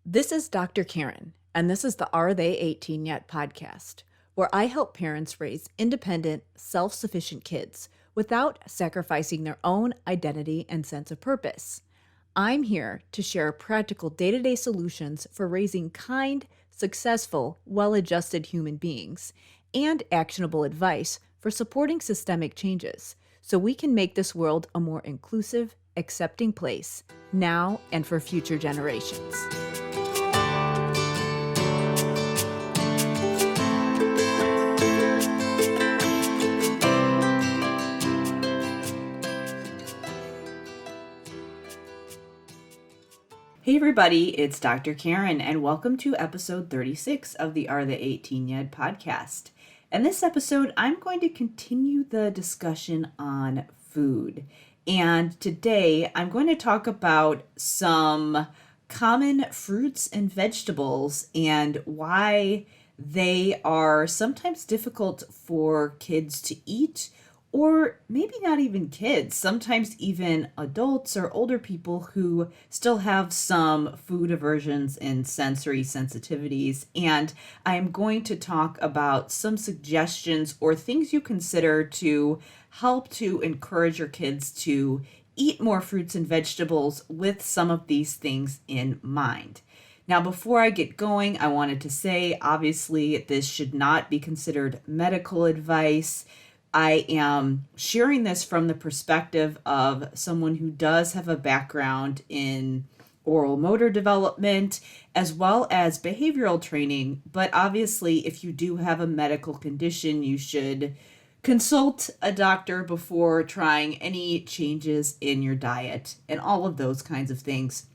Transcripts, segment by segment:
This is Dr. Karen, and this is the Are They 18 Yet podcast, where I help parents raise independent, self sufficient kids without sacrificing their own identity and sense of purpose. I'm here to share practical day to day solutions for raising kind, successful, well adjusted human beings and actionable advice for supporting systemic changes so we can make this world a more inclusive, accepting place now and for future generations. Hey everybody, it's Dr. Karen, and welcome to episode 36 of the Are They 18 Yet podcast. In this episode, I'm going to continue the discussion on food. And today, I'm going to talk about some common fruits and vegetables and why they are sometimes difficult for kids to eat, or maybe not even kids, sometimes even adults or older people who still have some food aversions and sensory sensitivities. And I'm going to talk about some suggestions or things you consider to help to encourage your kids to eat more fruits and vegetables with some of these things in mind. Now, before I get going, I wanted to say, obviously, this should not be considered medical advice. I am sharing this from the perspective of someone who does have a background in oral motor development as well as behavioral training. But obviously, if you do have a medical condition, you should consult a doctor before trying any changes in your diet and all of those kinds of things.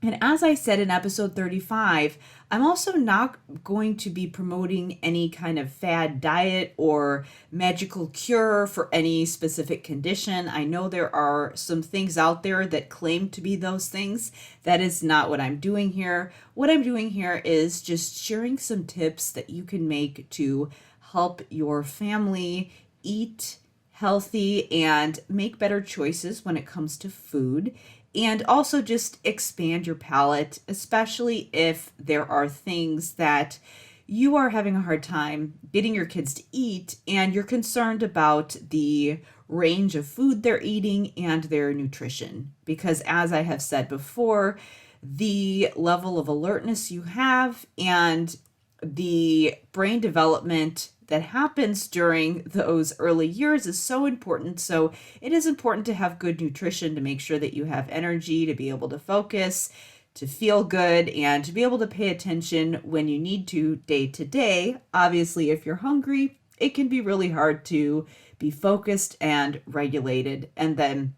And as I said in episode 35, I'm also not going to be promoting any kind of fad diet or magical cure for any specific condition. I know there are some things out there that claim to be those things. That is not what I'm doing here. What I'm doing here is just sharing some tips that you can make to help your family eat healthy and make better choices when it comes to food. And also just expand your palate, especially if there are things that you are having a hard time getting your kids to eat and you're concerned about the range of food they're eating and their nutrition. Because as I have said before, the level of alertness you have and the brain development that happens during those early years is so important. So it is important to have good nutrition to make sure that you have energy to be able to focus, to feel good, and to be able to pay attention when you need to day to day. Obviously, if you're hungry, it can be really hard to be focused and regulated. And then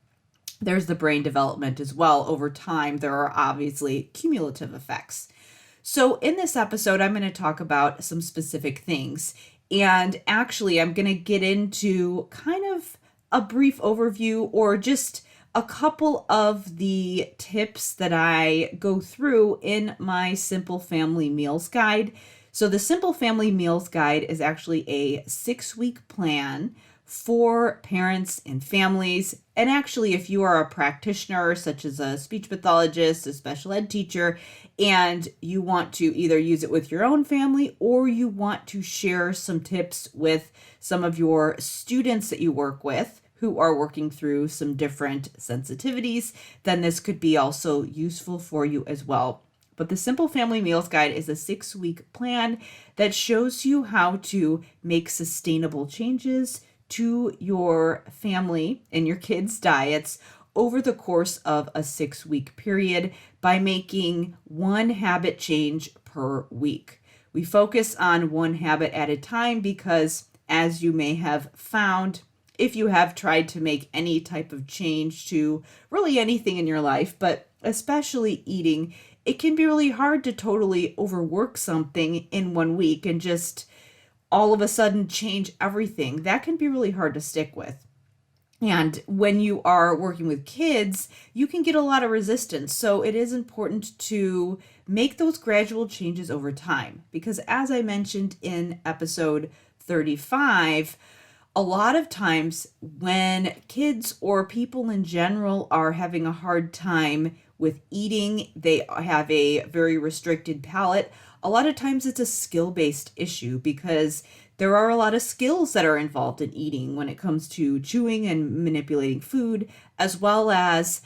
there's the brain development as well. Over time, there are obviously cumulative effects. So in this episode, I'm going to talk about some specific things. And actually, I'm going to get into kind of a brief overview or just a couple of the tips that I go through in my Simple Family Meals Guide. So the Simple Family Meals Guide is actually a 6-week plan for parents and families. And actually, if you are a practitioner, such as a speech pathologist, a special ed teacher, and you want to either use it with your own family or you want to share some tips with some of your students that you work with who are working through some different sensitivities, then this could be also useful for you as well. But the Simple Family Meals Guide is a 6-week plan that shows you how to make sustainable changes to your family and your kids' diets over the course of a 6-week period by making one habit change per week. We focus on one habit at a time because, as you may have found, if you have tried to make any type of change to really anything in your life, but especially eating, it can be really hard to totally overwork something in 1 week and just all of a sudden change everything. That can be really hard to stick with. And when you are working with kids, you can get a lot of resistance. So it is important to make those gradual changes over time. Because as I mentioned in episode 35, a lot of times when kids or people in general are having a hard time with eating. They have a very restricted palate. A lot of times it's a skill-based issue because there are a lot of skills that are involved in eating when it comes to chewing and manipulating food, as well as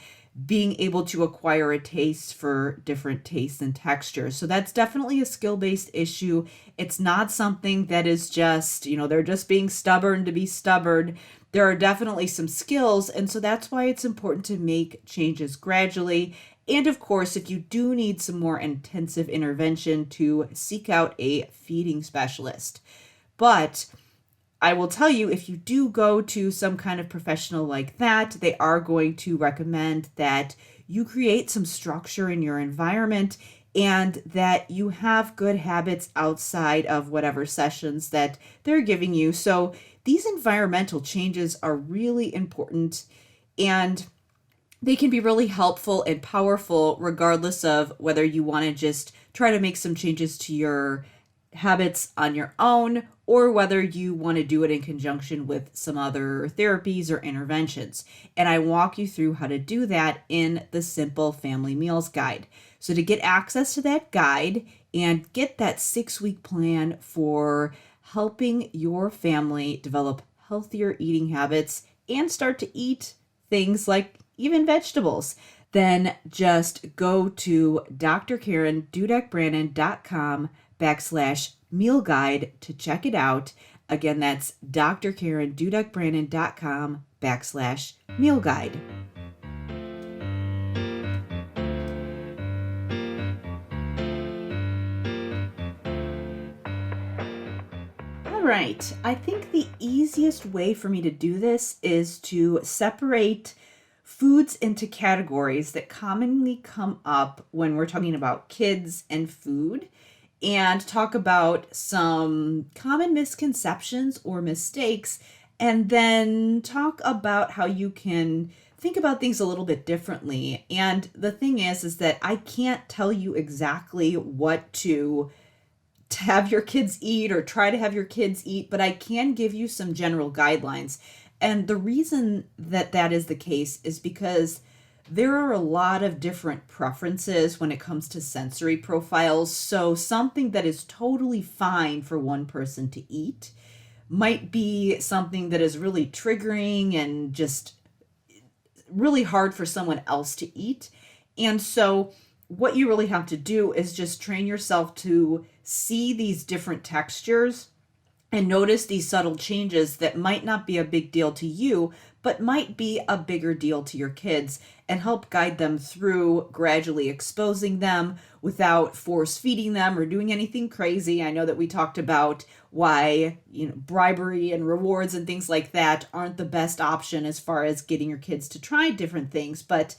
being able to acquire a taste for different tastes and textures. So that's definitely a skill-based issue. It's not something that is just, they're just being stubborn to be stubborn. There are definitely some skills, and so that's why it's important to make changes gradually. And of course, if you do need some more intensive intervention, to seek out a feeding specialist. But I will tell you, if you do go to some kind of professional like that, they are going to recommend that you create some structure in your environment and that you have good habits outside of whatever sessions that they're giving you. So these environmental changes are really important, and they can be really helpful and powerful regardless of whether you want to just try to make some changes to your habits on your own or whether you want to do it in conjunction with some other therapies or interventions. And I walk you through how to do that in the Simple Family Meals Guide. So to get access to that guide and get that 6-week plan for helping your family develop healthier eating habits and start to eat things like even vegetables, then just go to drkarendudek-brannan.com/meal guide to check it out. Again, that's drkarendudek-brannan.com/meal guide. All right, I think the easiest way for me to do this is to separate foods into categories that commonly come up when we're talking about kids and food, and talk about some common misconceptions or mistakes, and then talk about how you can think about things a little bit differently. And the thing is that I can't tell you exactly what to have your kids eat or try to have your kids eat, but I can give you some general guidelines. And the reason that that is the case is because there are a lot of different preferences when it comes to sensory profiles. So something that is totally fine for one person to eat might be something that is really triggering and just really hard for someone else to eat. And so what you really have to do is just train yourself to see these different textures and notice these subtle changes that might not be a big deal to you, but might be a bigger deal to your kids, and help guide them through gradually exposing them without force feeding them or doing anything crazy. I know that we talked about why, bribery and rewards and things like that aren't the best option as far as getting your kids to try different things, but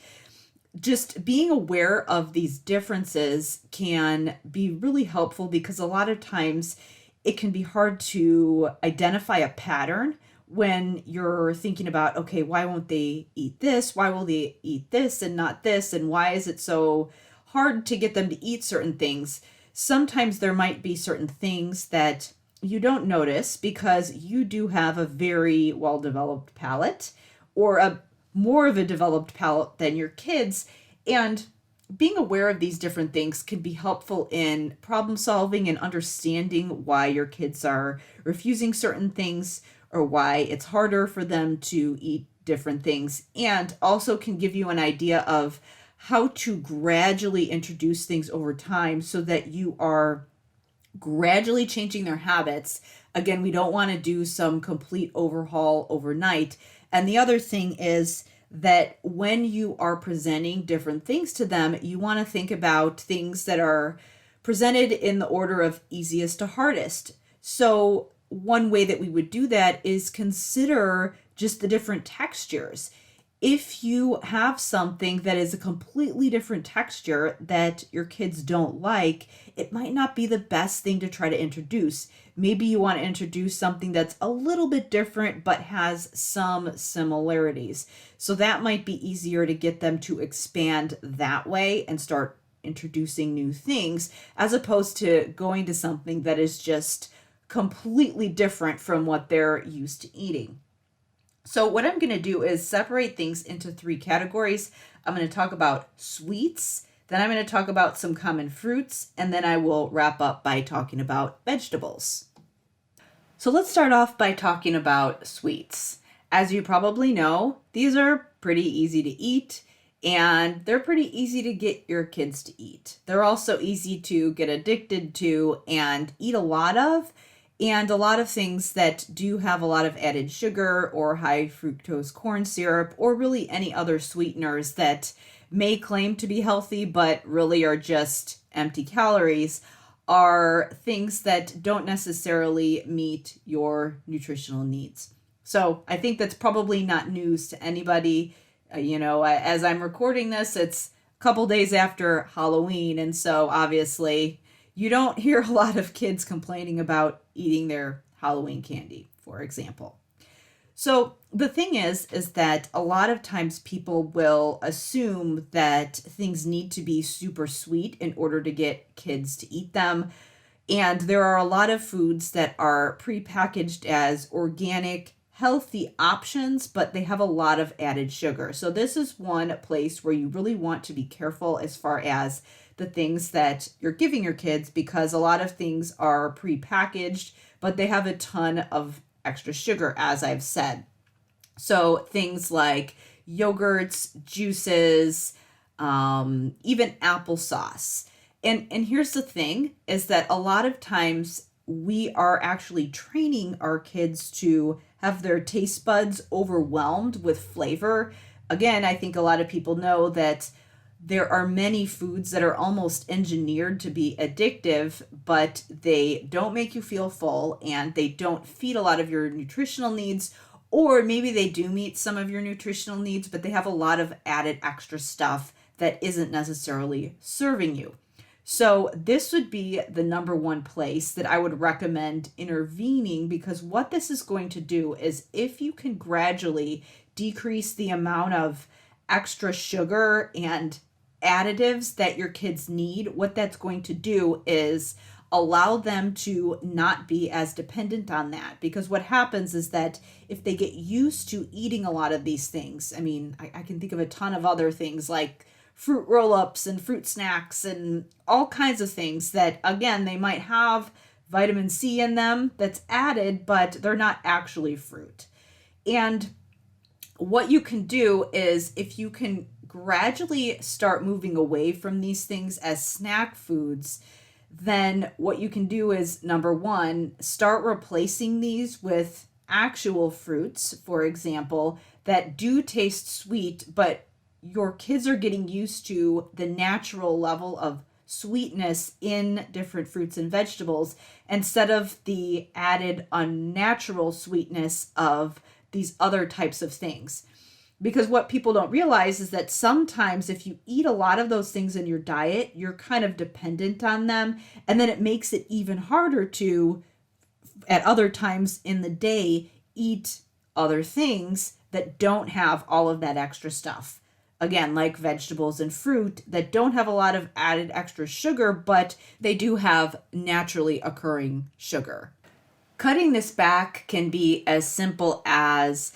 just being aware of these differences can be really helpful, because a lot of times it can be hard to identify a pattern when you're thinking about, okay, why won't they eat this? Why will they eat this and not this? And why is it so hard to get them to eat certain things? Sometimes there might be certain things that you don't notice because you do have a very well-developed palate, or a more of a developed palate than your kids. And being aware of these different things can be helpful in problem solving and understanding why your kids are refusing certain things, or why it's harder for them to eat different things, and also can give you an idea of how to gradually introduce things over time so that you are gradually changing their habits. Again, we don't want to do some complete overhaul overnight. And the other thing is that when you are presenting different things to them, you want to think about things that are presented in the order of easiest to hardest. So one way that we would do that is consider just the different textures. If you have something that is a completely different texture that your kids don't like, it might not be the best thing to try to introduce. Maybe you want to introduce something that's a little bit different but has some similarities. So that might be easier to get them to expand that way and start introducing new things, as opposed to going to something that is just completely different from what they're used to eating. So what I'm going to do is separate things into 3 categories. I'm going to talk about sweets, then I'm going to talk about some common fruits, and then I will wrap up by talking about vegetables. So let's start off by talking about sweets. As you probably know, these are pretty easy to eat, and they're pretty easy to get your kids to eat. They're also easy to get addicted to and eat a lot of, and a lot of things that do have a lot of added sugar or high fructose corn syrup or really any other sweeteners that may claim to be healthy but really are just empty calories are things that don't necessarily meet your nutritional needs. So I think that's probably not news to anybody. As I'm recording this, it's a couple days after Halloween, and so obviously you don't hear a lot of kids complaining about eating their Halloween candy, for example. So the thing is that a lot of times people will assume that things need to be super sweet in order to get kids to eat them. And there are a lot of foods that are prepackaged as organic, healthy options, but they have a lot of added sugar. So this is one place where you really want to be careful as far as the things that you're giving your kids, because a lot of things are prepackaged, but they have a ton of extra sugar, as I've said. So things like yogurts, juices, even applesauce. And here's the thing, is that a lot of times we are actually training our kids to have their taste buds overwhelmed with flavor. Again, I think a lot of people know that there are many foods that are almost engineered to be addictive, but they don't make you feel full and they don't feed a lot of your nutritional needs, or maybe they do meet some of your nutritional needs, but they have a lot of added extra stuff that isn't necessarily serving you. So this would be the number one place that I would recommend intervening, because what this is going to do is, if you can gradually decrease the amount of extra sugar and additives that your kids need, what that's going to do is allow them to not be as dependent on that. Because what happens is that if they get used to eating a lot of these things, I can think of a ton of other things like fruit roll-ups and fruit snacks and all kinds of things that, again, they might have vitamin C in them that's added, but they're not actually fruit. And what you can do is, if you can gradually start moving away from these things as snack foods, then what you can do is, number one, start replacing these with actual fruits, for example, that do taste sweet, but your kids are getting used to the natural level of sweetness in different fruits and vegetables, instead of the added unnatural sweetness of these other types of things. Because what people don't realize is that sometimes if you eat a lot of those things in your diet, you're kind of dependent on them. And then it makes it even harder to, at other times in the day, eat other things that don't have all of that extra stuff. Again, like vegetables and fruit that don't have a lot of added extra sugar, but they do have naturally occurring sugar. Cutting this back can be as simple as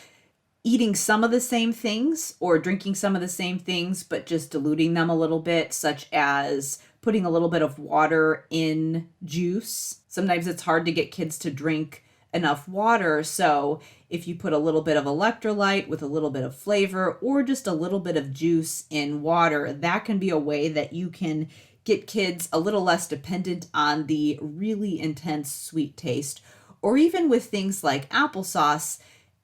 eating some of the same things or drinking some of the same things, but just diluting them a little bit, such as putting a little bit of water in juice. Sometimes it's hard to get kids to drink enough water, so if you put a little bit of electrolyte with a little bit of flavor or just a little bit of juice in water, that can be a way that you can get kids a little less dependent on the really intense sweet taste. Or even with things like applesauce,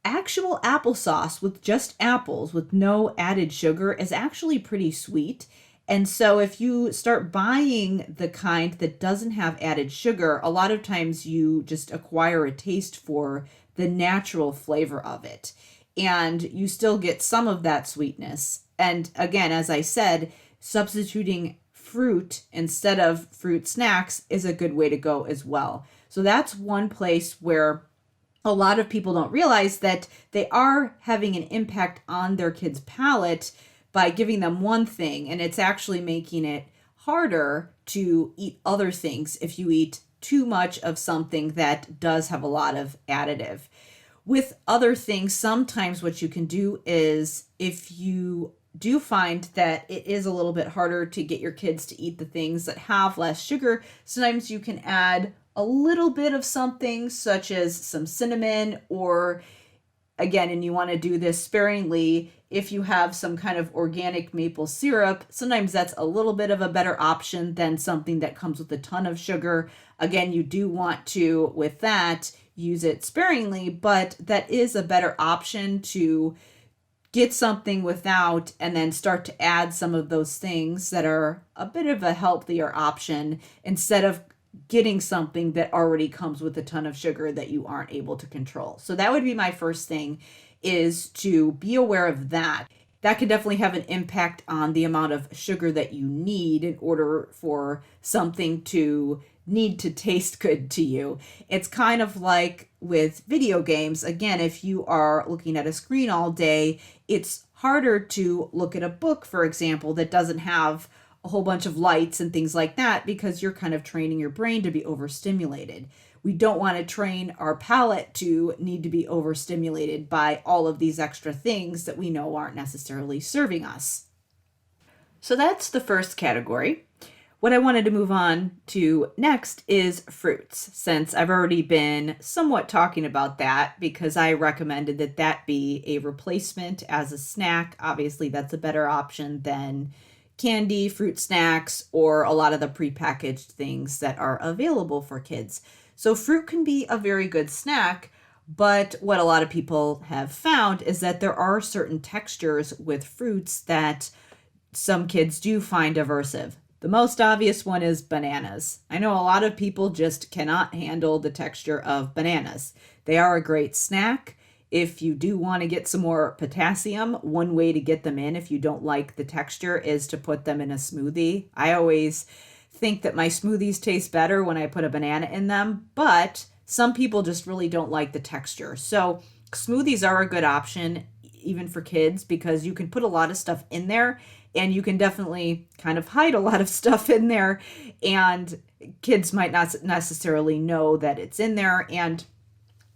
actual applesauce with just apples with no added sugar is actually pretty sweet. And so if you start buying the kind that doesn't have added sugar, a lot of times you just acquire a taste for the natural flavor of it. And you still get some of that sweetness. And again, as I said, substituting fruit instead of fruit snacks is a good way to go as well. So that's one place where a lot of people don't realize that they are having an impact on their kids' palate by giving them one thing, and it's actually making it harder to eat other things if you eat too much of something that does have a lot of additive. With other things, sometimes what you can do is, if you do find that it is a little bit harder to get your kids to eat the things that have less sugar, sometimes you can add a little bit of something such as some cinnamon, or again, and you want to do this sparingly, if you have some kind of organic maple syrup, sometimes that's a little bit of a better option than something that comes with a ton of sugar. Again, you do want to, with that, use it sparingly, but that is a better option to get something without and then start to add some of those things that are a bit of a healthier option, instead of getting something that already comes with a ton of sugar that you aren't able to control. So that would be my first thing, is to be aware of that. That can definitely have an impact on the amount of sugar that you need in order for something to need to taste good to you. It's kind of like with video games. Again, if you are looking at a screen all day, it's harder to look at a book, for example, that doesn't have a whole bunch of lights and things like that, because you're kind of training your brain to be overstimulated. We don't want to train our palate to need to be overstimulated by all of these extra things that we know aren't necessarily serving us. So that's the first category. What I wanted to move on to next is fruits, since I've already been somewhat talking about that, because I recommended that that be a replacement as a snack. Obviously, that's a better option than candy, fruit snacks, or a lot of the prepackaged things that are available for kids. So fruit can be a very good snack, but what a lot of people have found is that there are certain textures with fruits that some kids do find aversive. The most obvious one is bananas. I know a lot of people just cannot handle the texture of bananas. They are a great snack. If you do want to get some more potassium, one way to get them in, if you don't like the texture, is to put them in a smoothie. I always think that my smoothies taste better when I put a banana in them, but some people just really don't like the texture. So smoothies are a good option, even for kids, because you can put a lot of stuff in there, and you can definitely kind of hide a lot of stuff in there, and kids might not necessarily know that it's in there. And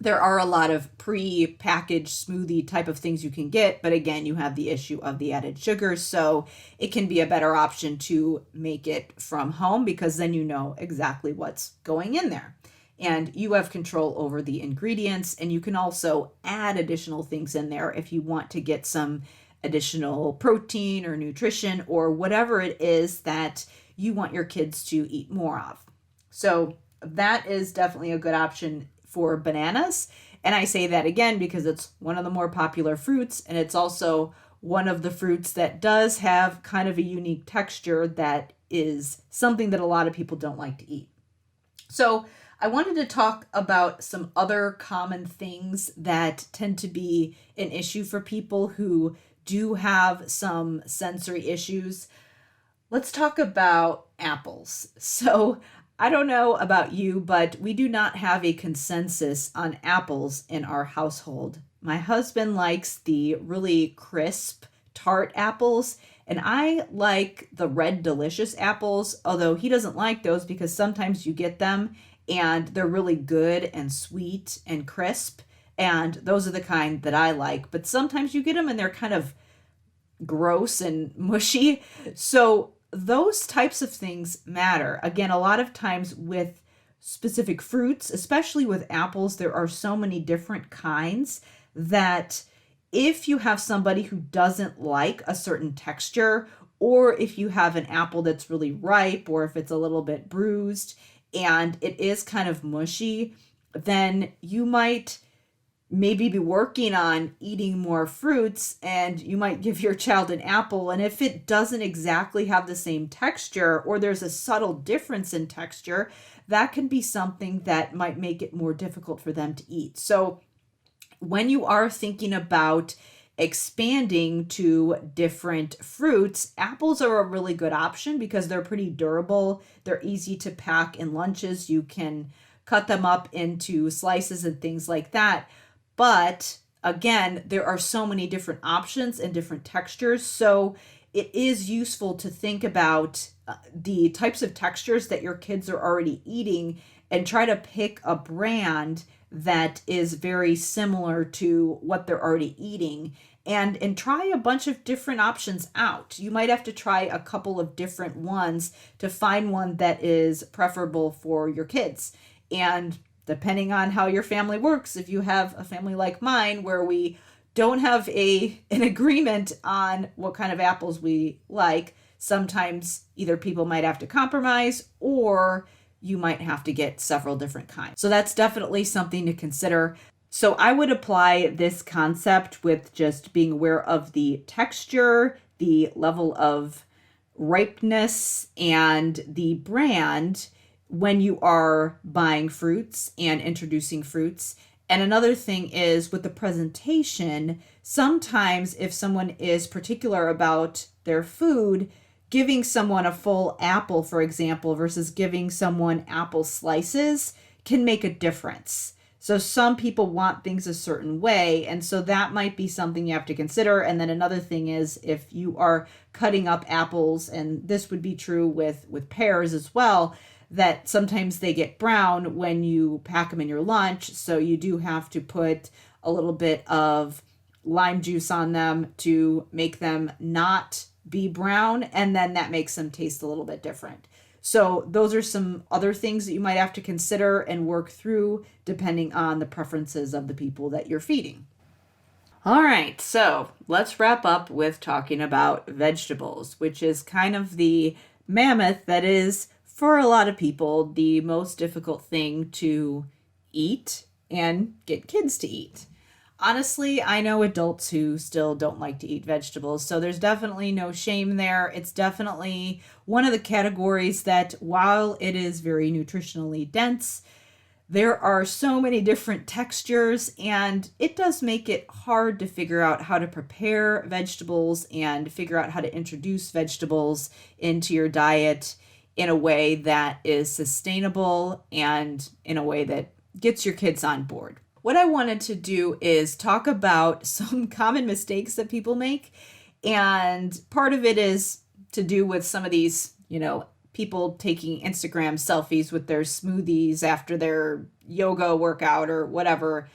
there are a lot of pre-packaged smoothie type of things you can get, but again, you have the issue of the added sugars, so it can be a better option to make it from home, because then you know exactly what's going in there. And you have control over the ingredients, and you can also add additional things in there if you want to get some additional protein or nutrition or whatever it is that you want your kids to eat more of. So that is definitely a good option for bananas. And I say that again because it's one of the more popular fruits, and it's also one of the fruits that does have kind of a unique texture that is something that a lot of people don't like to eat. So I wanted to talk about some other common things that tend to be an issue for people who do have some sensory issues. Let's talk about apples. So I don't know about you, but we do not have a consensus on apples in our household. My husband likes the really crisp, tart apples, and I like the red delicious apples, although he doesn't like those because sometimes you get them and they're really good and sweet and crisp, and those are the kind that I like. But sometimes you get them and they're kind of gross and mushy. So those types of things matter. Again, a lot of times with specific fruits, especially with apples, there are so many different kinds that if you have somebody who doesn't like a certain texture, or if you have an apple that's really ripe, or if it's a little bit bruised and it is kind of mushy, then you might maybe be working on eating more fruits, and you might give your child an apple, and if it doesn't exactly have the same texture, or there's a subtle difference in texture, that can be something that might make it more difficult for them to eat. So when you are thinking about expanding to different fruits, apples are a really good option because they're pretty durable. They're easy to pack in lunches. You can cut them up into slices and things like that. But again, there are so many different options and different textures. So it is useful to think about the types of textures that your kids are already eating and try to pick a brand that is very similar to what they're already eating. and try a bunch of different options out. You might have to try a couple of different ones to find one that is preferable for your kids. And depending on how your family works, if you have a family like mine where we don't have an agreement on what kind of apples we like, sometimes either people might have to compromise or you might have to get several different kinds. So that's definitely something to consider. So I would apply this concept with just being aware of the texture, the level of ripeness, and the brand when you are buying fruits and introducing fruits. And another thing is with the presentation, sometimes if someone is particular about their food, giving someone a full apple, for example, versus giving someone apple slices can make a difference. So some people want things a certain way, and so that might be something you have to consider. And then another thing is if you are cutting up apples, and this would be true with pears as well, that sometimes they get brown when you pack them in your lunch. So you do have to put a little bit of lime juice on them to make them not be brown, and then that makes them taste a little bit different. So those are some other things that you might have to consider and work through depending on the preferences of the people that you're feeding. All right, so let's wrap up with talking about vegetables, which is kind of the mammoth that is, for a lot of people, the most difficult thing to eat and get kids to eat. Honestly, I know adults who still don't like to eat vegetables, so there's definitely no shame there. It's definitely one of the categories that, while it is very nutritionally dense, there are so many different textures, and it does make it hard to figure out how to prepare vegetables and figure out how to introduce vegetables into your diet in a way that is sustainable and in a way that gets your kids on board. What I wanted to do is talk about some common mistakes that people make. And part of it is to do with some of these, people taking Instagram selfies with their smoothies after their yoga workout or whatever.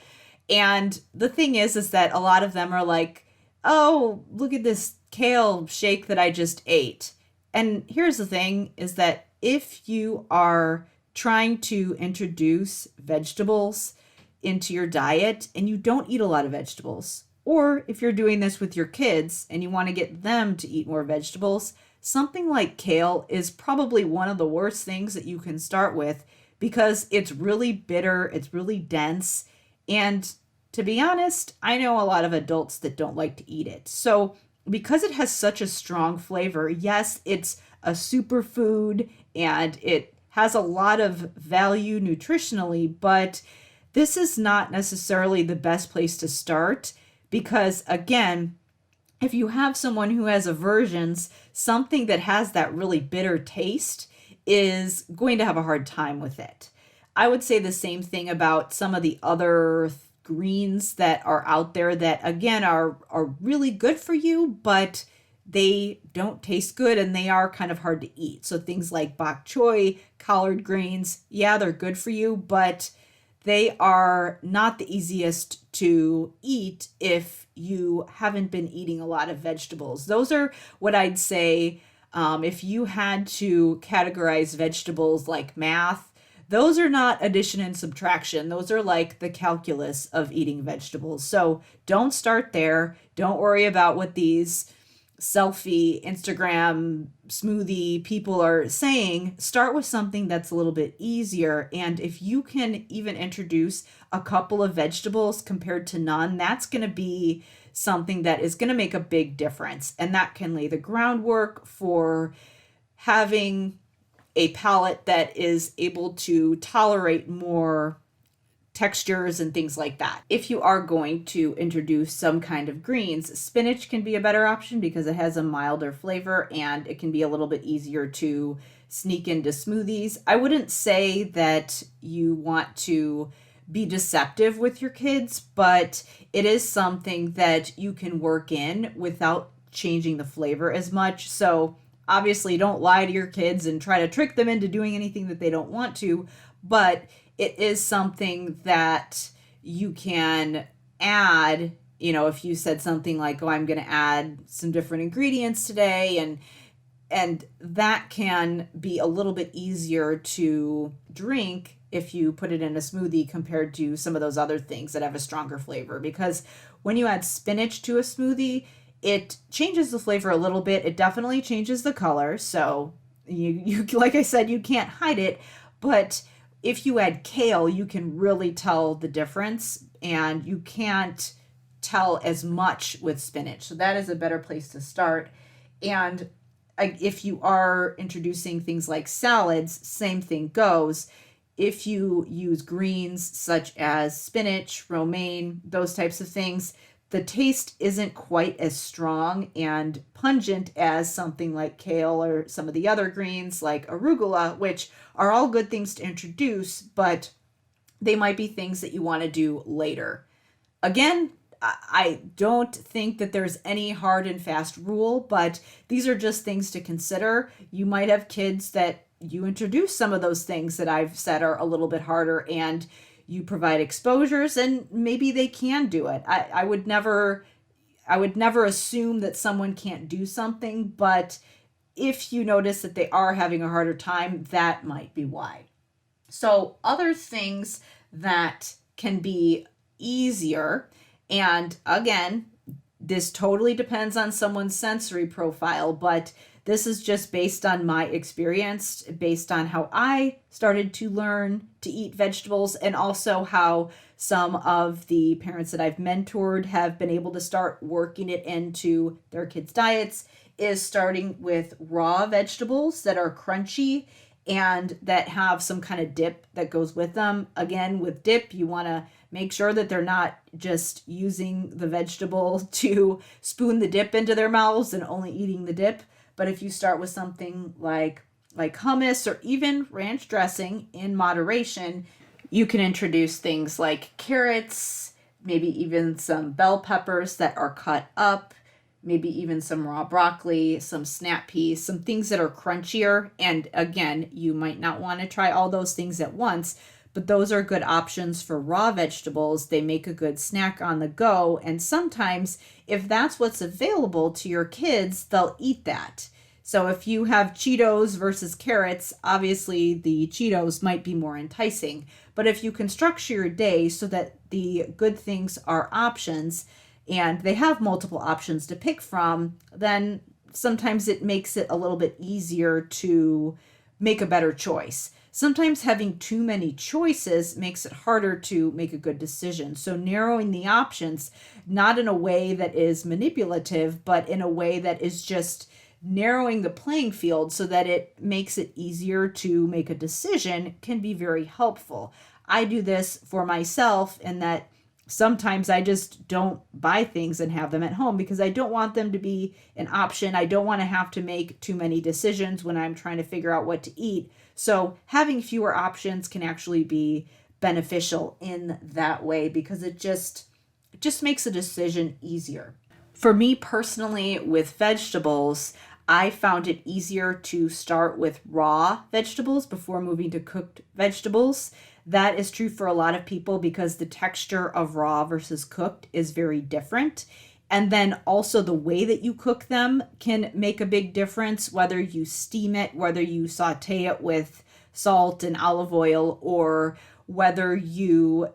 And the thing is that a lot of them are like, oh, look at this kale shake that I just ate. And here's the thing is that if you are trying to introduce vegetables into your diet and you don't eat a lot of vegetables, or if you're doing this with your kids and you want to get them to eat more vegetables, something like kale is probably one of the worst things that you can start with because it's really bitter, it's really dense, and to be honest, I know a lot of adults that don't like to eat it. So because it has such a strong flavor, yes, it's a superfood and it has a lot of value nutritionally, but this is not necessarily the best place to start because, again, if you have someone who has aversions, something that has that really bitter taste is going to have a hard time with it. I would say the same thing about some of the other greens that are out there that, again, are really good for you, but they don't taste good and they are kind of hard to eat. So things like bok choy, collard greens, yeah, they're good for you, but they are not the easiest to eat if you haven't been eating a lot of vegetables. Those are what I'd say, if you had to categorize vegetables like math, those are not addition and subtraction. Those are like the calculus of eating vegetables. So don't start there. Don't worry about what these selfie Instagram smoothie people are saying. Start with something that's a little bit easier, and if you can even introduce a couple of vegetables compared to none, that's going to be something that is going to make a big difference, and that can lay the groundwork for having a palate that is able to tolerate more textures and things like that. If you are going to introduce some kind of greens, spinach can be a better option because it has a milder flavor and it can be a little bit easier to sneak into smoothies. I wouldn't say that you want to be deceptive with your kids, but it is something that you can work in without changing the flavor as much. So obviously don't lie to your kids and try to trick them into doing anything that they don't want to, but it is something that you can add if you said something like, oh, I'm going to add some different ingredients today, and that can be a little bit easier to drink if you put it in a smoothie compared to some of those other things that have a stronger flavor. Because when you add spinach to a smoothie, it changes the flavor a little bit. It definitely changes the color. So you like I said, you can't hide it. But if you add kale, you can really tell the difference, and you can't tell as much with spinach. So that is a better place to start. And if you are introducing things like salads, same thing goes. If you use greens such as spinach, romaine, those types of things, the taste isn't quite as strong and pungent as something like kale or some of the other greens like arugula, which are all good things to introduce, but they might be things that you want to do later. Again, I don't think that there's any hard and fast rule, but these are just things to consider. You might have kids that you introduce some of those things that I've said are a little bit harder, and you provide exposures, and maybe they can do it. I would never assume that someone can't do something, but if you notice that they are having a harder time, that might be why. So other things that can be easier, and again, this totally depends on someone's sensory profile, but this is just based on my experience, based on how I started to learn to eat vegetables, and also how some of the parents that I've mentored have been able to start working it into their kids' diets, is starting with raw vegetables that are crunchy and that have some kind of dip that goes with them. Again, with dip, you want to make sure that they're not just using the vegetable to spoon the dip into their mouths and only eating the dip. But if you start with something like hummus or even ranch dressing in moderation, you can introduce things like carrots, maybe even some bell peppers that are cut up, maybe even some raw broccoli, some snap peas, some things that are crunchier. And again, you might not want to try all those things at once, but those are good options for raw vegetables. They make a good snack on the go. And sometimes if that's what's available to your kids, they'll eat that. So if you have Cheetos versus carrots, obviously the Cheetos might be more enticing. But if you can structure your day so that the good things are options and they have multiple options to pick from, then sometimes it makes it a little bit easier to make a better choice. Sometimes having too many choices makes it harder to make a good decision. So narrowing the options, not in a way that is manipulative, but in a way that is just narrowing the playing field so that it makes it easier to make a decision, can be very helpful. I do this for myself in that sometimes I just don't buy things and have them at home because I don't want them to be an option. I don't want to have to make too many decisions when I'm trying to figure out what to eat. So having fewer options can actually be beneficial in that way because it just makes a decision easier. For me personally, with vegetables, I found it easier to start with raw vegetables before moving to cooked vegetables. That is true for a lot of people because the texture of raw versus cooked is very different. And then also the way that you cook them can make a big difference, whether you steam it, whether you saute it with salt and olive oil, or whether you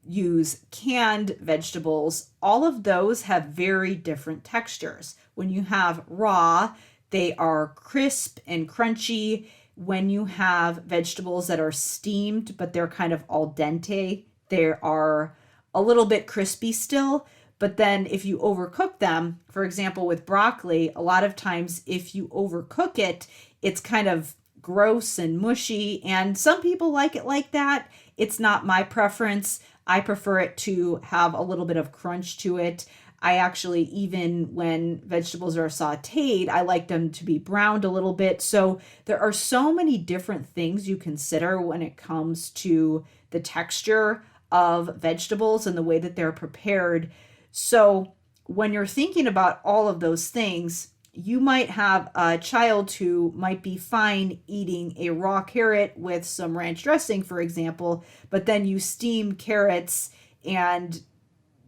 use canned vegetables. All of those have very different textures. When you have raw, they are crisp and crunchy. When you have vegetables that are steamed, but they're kind of al dente, they are a little bit crispy still. But then if you overcook them, for example, with broccoli, a lot of times if you overcook it, it's kind of gross and mushy. And some people like it like that. It's not my preference. I prefer it to have a little bit of crunch to it. I actually, even when vegetables are sauteed, I like them to be browned a little bit. So there are so many different things you consider when it comes to the texture of vegetables and the way that they're prepared. So when you're thinking about all of those things, you might have a child who might be fine eating a raw carrot with some ranch dressing, for example, but then you steam carrots and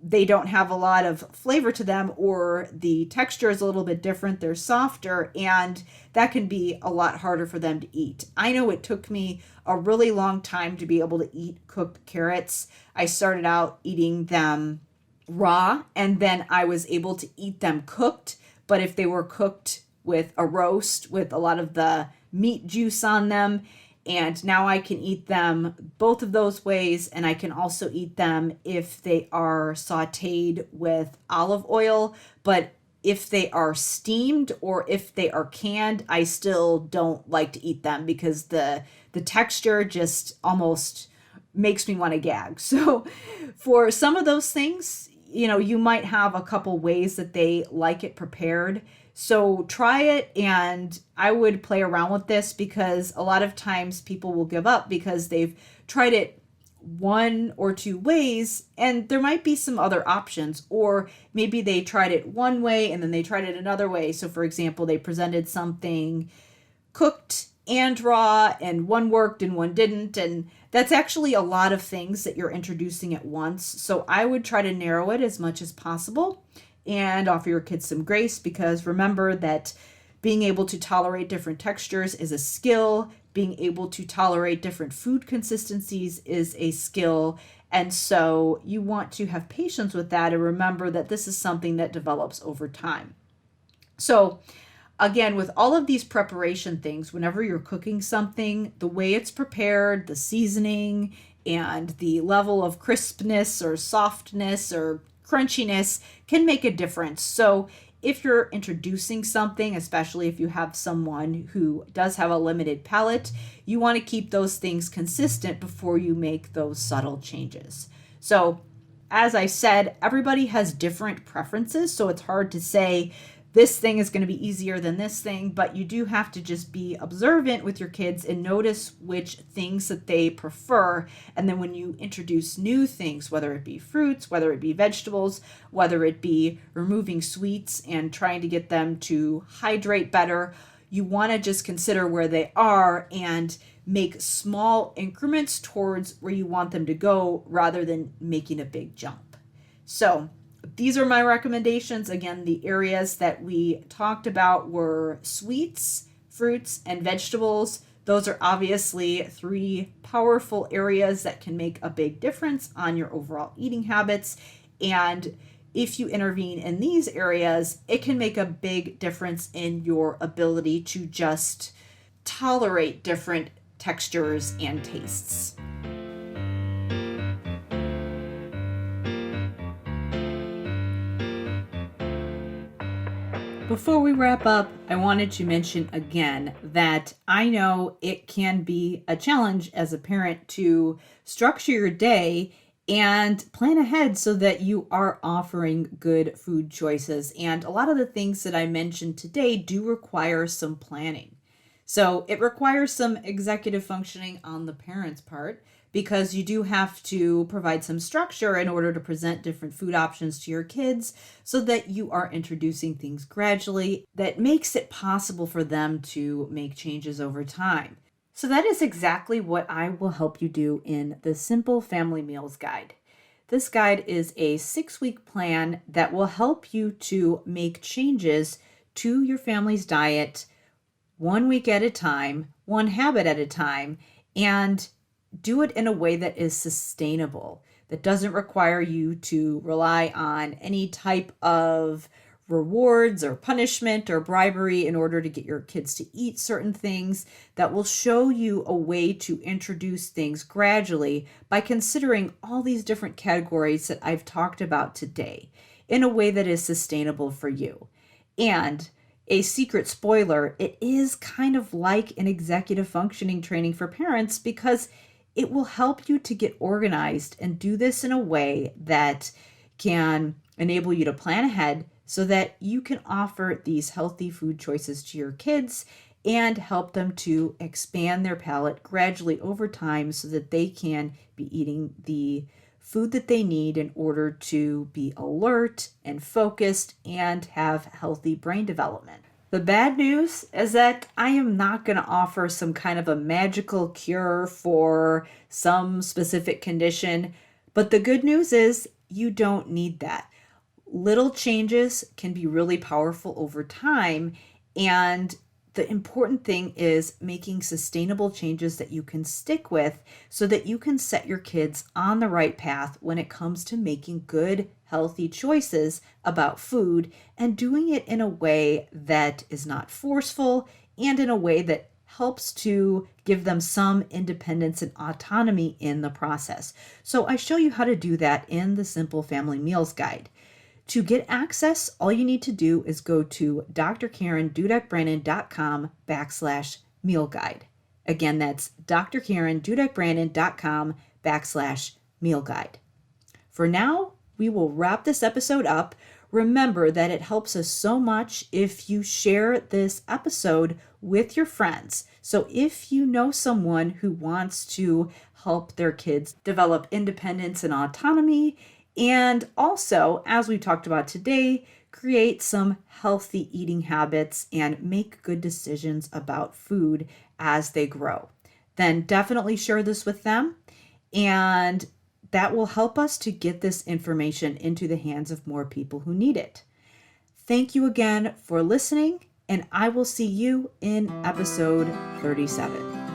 they don't have a lot of flavor to them, or the texture is a little bit different. They're softer, and that can be a lot harder for them to eat. I know it took me a really long time to be able to eat cooked carrots. I started out eating them raw, and then I was able to eat them cooked. But if they were cooked with a roast with a lot of the meat juice on them, and now I can eat them both of those ways, and I can also eat them if they are sautéed with olive oil. But if they are steamed or if they are canned, I still don't like to eat them because the texture just almost makes me want to gag. So for some of those things, you might have a couple ways that they like it prepared. So try it, and I would play around with this, because a lot of times people will give up because they've tried it one or two ways and there might be some other options, or maybe they tried it one way and then they tried it another way. So for example, they presented something cooked and raw, and one worked and one didn't, and that's actually a lot of things that you're introducing at once. So I would try to narrow it as much as possible and offer your kids some grace, because remember that being able to tolerate different textures is a skill. Being able to tolerate different food consistencies is a skill. And so you want to have patience with that and remember that this is something that develops over time. So again, with all of these preparation things, whenever you're cooking something, the way it's prepared, the seasoning, and the level of crispness or softness or crunchiness can make a difference. So if you're introducing something, especially if you have someone who does have a limited palate, you want to keep those things consistent before you make those subtle changes. So as I said, everybody has different preferences, so it's hard to say this thing is going to be easier than this thing, but you do have to just be observant with your kids and notice which things that they prefer. And then when you introduce new things, whether it be fruits, whether it be vegetables, whether it be removing sweets and trying to get them to hydrate better, you want to just consider where they are and make small increments towards where you want them to go rather than making a big jump. So these are my recommendations. Again, the areas that we talked about were sweets, fruits, and vegetables. Those are obviously three powerful areas that can make a big difference on your overall eating habits. And if you intervene in these areas, it can make a big difference in your ability to just tolerate different textures and tastes. Before we wrap up, I wanted to mention again that I know it can be a challenge as a parent to structure your day and plan ahead so that you are offering good food choices. And a lot of the things that I mentioned today do require some planning. So it requires some executive functioning on the parent's part, because you do have to provide some structure in order to present different food options to your kids so that you are introducing things gradually that makes it possible for them to make changes over time. So that is exactly what I will help you do in the Simple Family Meals Guide. This guide is a 6-week plan that will help you to make changes to your family's diet 1 week at a time, one habit at a time, and do it in a way that is sustainable, that doesn't require you to rely on any type of rewards or punishment or bribery in order to get your kids to eat certain things, that will show you a way to introduce things gradually by considering all these different categories that I've talked about today in a way that is sustainable for you. And a secret spoiler, it is kind of like an executive functioning training for parents, because it will help you to get organized and do this in a way that can enable you to plan ahead so that you can offer these healthy food choices to your kids and help them to expand their palate gradually over time so that they can be eating the food that they need in order to be alert and focused and have healthy brain development. The bad news is that I am not going to offer some kind of a magical cure for some specific condition. But the good news is you don't need that. Little changes can be really powerful over time, and the important thing is making sustainable changes that you can stick with so that you can set your kids on the right path when it comes to making good, healthy choices about food, and doing it in a way that is not forceful and in a way that helps to give them some independence and autonomy in the process. So I show you how to do that in the Simple Family Meals Guide. To get access, all you need to do is go to drkarendudek-brannan.com/meal guide. Again, that's drkarendudek-brannan.com/meal guide. For now, we will wrap this episode up. Remember that it helps us so much if you share this episode with your friends. So if you know someone who wants to help their kids develop independence and autonomy, and also, as we talked about today, create some healthy eating habits and make good decisions about food as they grow, then definitely share this with them. And that will help us to get this information into the hands of more people who need it. Thank you again for listening, and I will see you in episode 37.